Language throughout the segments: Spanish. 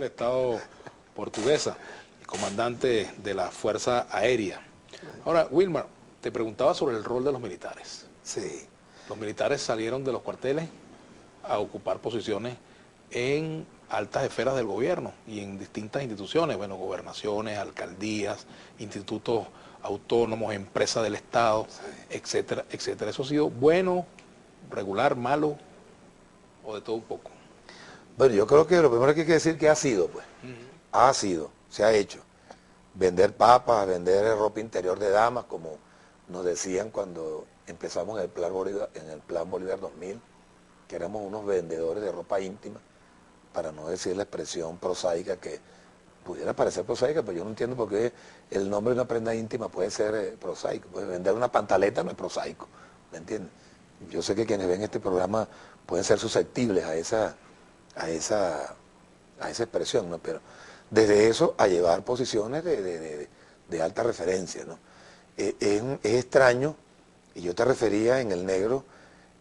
del Estado portuguesa y comandante de la Fuerza Aérea. Ahora, Wilmar, te preguntaba sobre el rol de los militares. Sí. Los militares salieron de los cuarteles a ocupar posiciones en altas esferas del gobierno y en distintas instituciones, bueno, gobernaciones, alcaldías, institutos autónomos, empresas del Estado, etcétera, etcétera. ¿Eso ha sido bueno, regular, malo o de todo un poco? Bueno, yo creo que lo primero que hay que decir que ha sido, pues. Ha sido, se ha hecho. Vender papas, vender ropa interior de damas, como nos decían cuando empezamos en el Plan Bolívar 2000, que éramos unos vendedores de ropa íntima, para no decir la expresión prosaica que pudiera parecer prosaica, pero yo no entiendo por qué el nombre de una prenda íntima puede ser prosaico. Pues vender una pantaleta no es prosaico, ¿me entiendes? Yo sé que quienes ven este programa pueden ser susceptibles a esa expresión, ¿no? Pero desde eso a llevar posiciones de alta referencia, ¿no? Es extraño, y yo te refería en el negro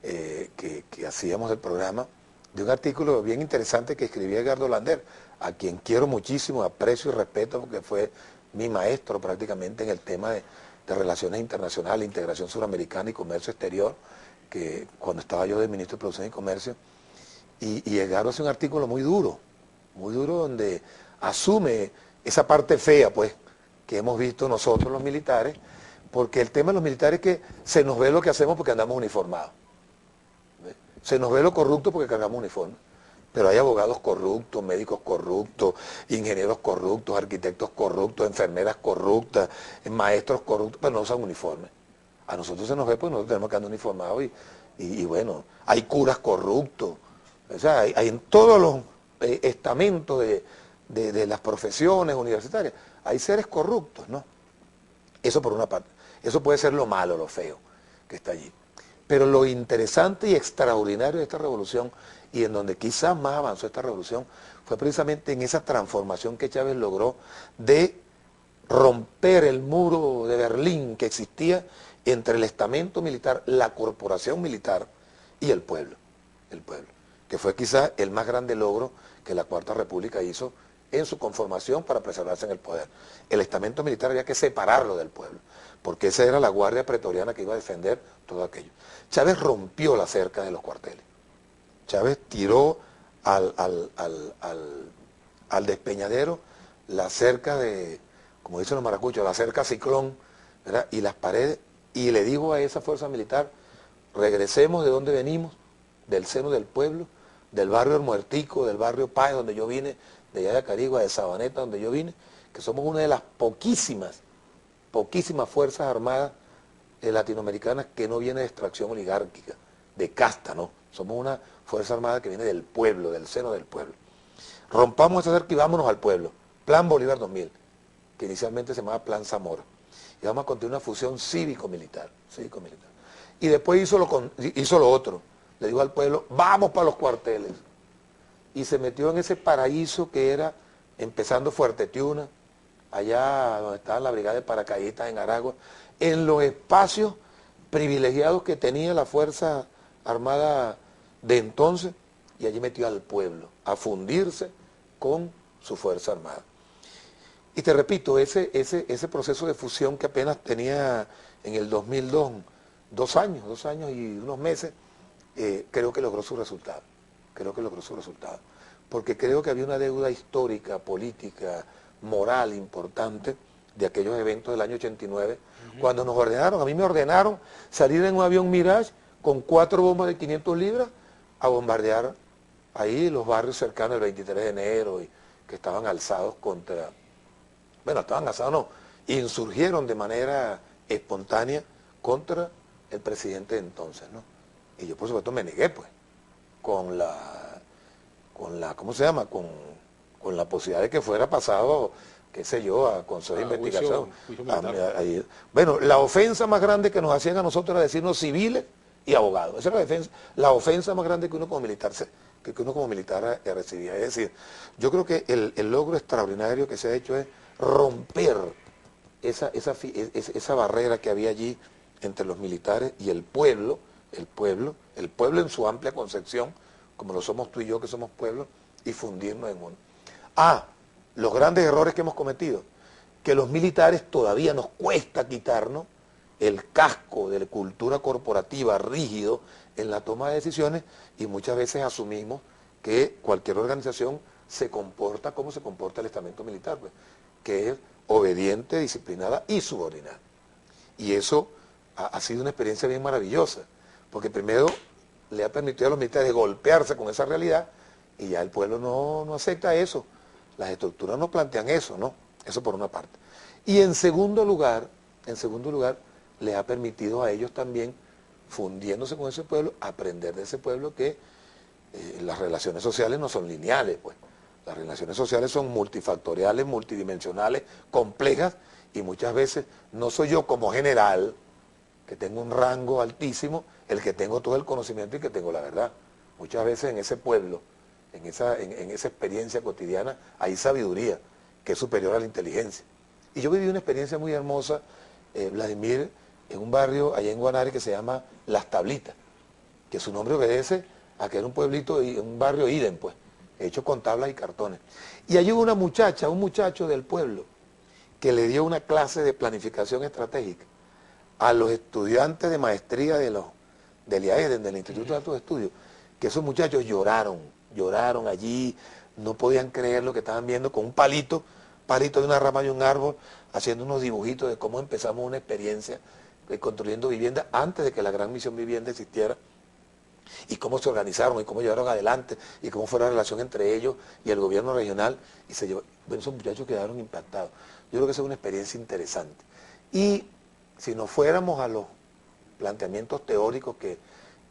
que hacíamos el programa, de un artículo bien interesante que escribía Edgardo Lander, a quien quiero muchísimo, aprecio y respeto, porque fue mi maestro prácticamente en el tema de relaciones internacionales, integración suramericana y comercio exterior, que cuando estaba yo de ministro de Producción y Comercio, y Edgardo hace un artículo muy duro donde asume esa parte fea, pues, que hemos visto nosotros los militares, porque el tema de los militares es que se nos ve lo que hacemos porque andamos uniformados. Se nos ve lo corrupto porque cargamos uniforme. Pero hay abogados corruptos, médicos corruptos, ingenieros corruptos, arquitectos corruptos, enfermeras corruptas, maestros corruptos, pero no usan uniforme. A nosotros se nos ve porque nosotros tenemos que andar uniformados y bueno, hay curas corruptos. O sea, hay en todos los estamentos de las profesiones universitarias, hay seres corruptos, ¿no? Eso por una parte. Eso puede ser lo malo, lo feo que está allí. Pero lo interesante y extraordinario de esta revolución, y en donde quizás más avanzó esta revolución, fue precisamente en esa transformación que Chávez logró de romper el muro de Berlín que existía entre el estamento militar, la corporación militar y el pueblo, que fue quizás el más grande logro que la Cuarta República hizo en su conformación para preservarse en el poder. El estamento militar había que separarlo del pueblo, porque esa era la guardia pretoriana que iba a defender todo aquello. Chávez rompió la cerca de los cuarteles. Chávez tiró al despeñadero la cerca de, como dicen los maracuchos, la cerca ciclón, ¿verdad? Y las paredes, y le dijo a esa fuerza militar, regresemos de donde venimos, del seno del pueblo, del barrio El Muertico, del barrio Páez, donde yo vine, de allá de Carigua, de Sabaneta, donde yo vine, que somos una de las poquísimas fuerzas armadas latinoamericanas que no viene de extracción oligárquica, de casta, no. Somos una fuerza armada que viene del pueblo, del seno del pueblo. Rompamos esa cerca y vámonos al pueblo. Plan Bolívar 2000, que inicialmente se llamaba Plan Zamora. Y vamos a continuar una fusión cívico-militar. Y después hizo lo otro. Le dijo al pueblo, vamos para los cuarteles. Y se metió en ese paraíso que era, empezando Fuerte Tiuna, allá donde estaba la brigada de paracaidistas en Aragua, en los espacios privilegiados que tenía la Fuerza Armada de entonces, y allí metió al pueblo a fundirse con su Fuerza Armada. Y te repito, ese proceso de fusión que apenas tenía en el 2002, 2 años y unos meses, creo que logró su resultado. Porque creo que había una deuda histórica, política, moral importante de aquellos eventos del año 89, cuando nos ordenaron, a mí me ordenaron salir en un avión Mirage con 4 bombas de 500 libras a bombardear ahí los barrios cercanos el 23 de enero, y que estaban alzados contra, insurgieron de manera espontánea contra el presidente de entonces, ¿no? Y yo por supuesto me negué, pues, con la posibilidad de que fuera pasado, qué sé yo, a consejo de investigación. Bueno, la ofensa más grande que nos hacían a nosotros era decirnos civiles y abogados. Esa era la ofensa más grande que uno como militar recibía. Es decir, yo creo que el logro extraordinario que se ha hecho es romper esa barrera que había allí entre los militares y el pueblo en su amplia concepción, como lo somos tú y yo que somos pueblo, y fundirnos en uno. Los grandes errores que hemos cometido, que los militares todavía nos cuesta quitarnos el casco de la cultura corporativa rígido en la toma de decisiones y muchas veces asumimos que cualquier organización se comporta como se comporta el estamento militar, pues, que es obediente, disciplinada y subordinada. Y eso ha sido una experiencia bien maravillosa, porque primero le ha permitido a los militares golpearse con esa realidad y ya el pueblo no acepta eso. Las estructuras no plantean eso, ¿no? Eso por una parte. Y en segundo lugar, les ha permitido a ellos también, fundiéndose con ese pueblo, aprender de ese pueblo que las relaciones sociales no son lineales, pues. Las relaciones sociales son multifactoriales, multidimensionales, complejas, y muchas veces no soy yo como general, que tengo un rango altísimo, el que tengo todo el conocimiento y que tengo la verdad. Muchas veces en ese pueblo, en esa experiencia cotidiana, hay sabiduría que es superior a la inteligencia. Y yo viví una experiencia muy hermosa, Vladimir, en un barrio allá en Guanare que se llama Las Tablitas, que su nombre obedece a que era un pueblito, un barrio ídem, pues, hecho con tablas y cartones. Y allí hubo una muchacha, un muchacho del pueblo, que le dio una clase de planificación estratégica a los estudiantes de maestría del IAE, del Instituto de Altos Estudios, que esos muchachos lloraron allí, no podían creer lo que estaban viendo, con un palito de una rama de un árbol, haciendo unos dibujitos de cómo empezamos una experiencia construyendo viviendas antes de que la gran misión vivienda existiera, y cómo se organizaron y cómo llevaron adelante y cómo fue la relación entre ellos y el gobierno regional, y bueno, esos muchachos quedaron impactados. Yo creo que esa es una experiencia interesante. Y si nos fuéramos a los planteamientos teóricos que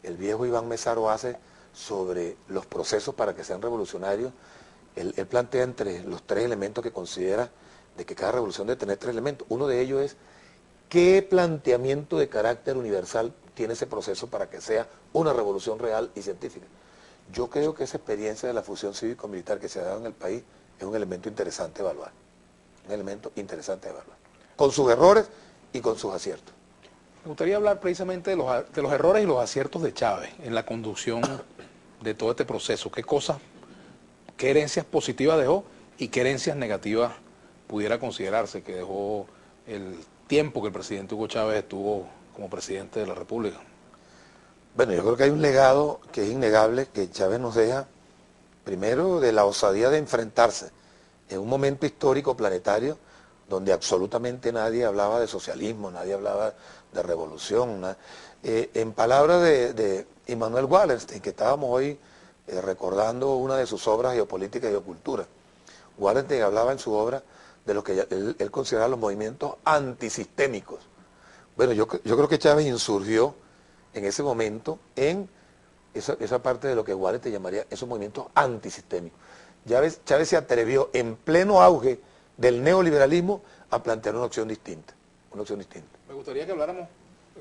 el viejo Iván Mesaro hace sobre los procesos para que sean revolucionarios, él plantea entre los tres elementos que considera de que cada revolución debe tener tres elementos. Uno de ellos es qué planteamiento de carácter universal tiene ese proceso para que sea una revolución real y científica. Yo creo que esa experiencia de la fusión cívico-militar que se ha dado en el país es un elemento interesante de evaluar. Un elemento interesante de evaluar. Con sus errores y con sus aciertos. Me gustaría hablar precisamente de los errores y los aciertos de Chávez en la conducción de todo este proceso. ¿Qué herencias positivas dejó y qué herencias negativas pudiera considerarse que dejó el tiempo que el presidente Hugo Chávez estuvo como presidente de la República? Bueno, yo creo que hay un legado que es innegable que Chávez nos deja, primero de la osadía de enfrentarse en un momento histórico planetario donde absolutamente nadie hablaba de socialismo, nadie hablaba de revolución. En palabras de Immanuel Wallerstein, que estábamos hoy recordando una de sus obras, Geopolítica y Geocultura. Wallerstein hablaba en su obra de lo que él consideraba los movimientos antisistémicos. Bueno, yo creo que Chávez insurgió en ese momento en esa parte de lo que Wallerstein llamaría esos movimientos antisistémicos. Chávez se atrevió en pleno auge del neoliberalismo a plantear una opción distinta. Me gustaría que habláramos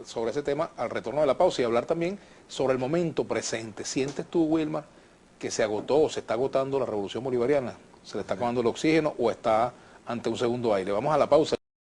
sobre ese tema al retorno de la pausa y hablar también sobre el momento presente. ¿Sientes tú, Wilmar, que se agotó o se está agotando la revolución bolivariana? ¿Se le está acabando el oxígeno o está ante un segundo aire? Vamos a la pausa.